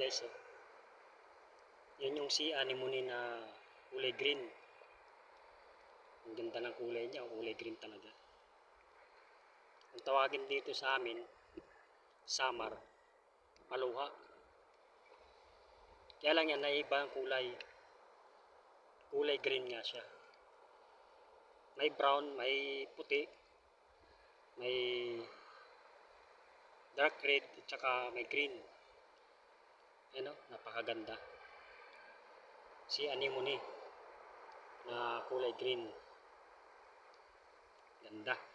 guys, oh. Yan yung sea anemone na kulay green. Ang ganda ng kulay niya, kulay green talaga. Ang tawagin dito sa amin, Samar, paluha. Kaya lang yan, naiba ang kulay. Kulay green nga siya. May brown, may puti, may dark red, at saka may green. Ano, napakaganda. Si anemone na kulay green. Ganda.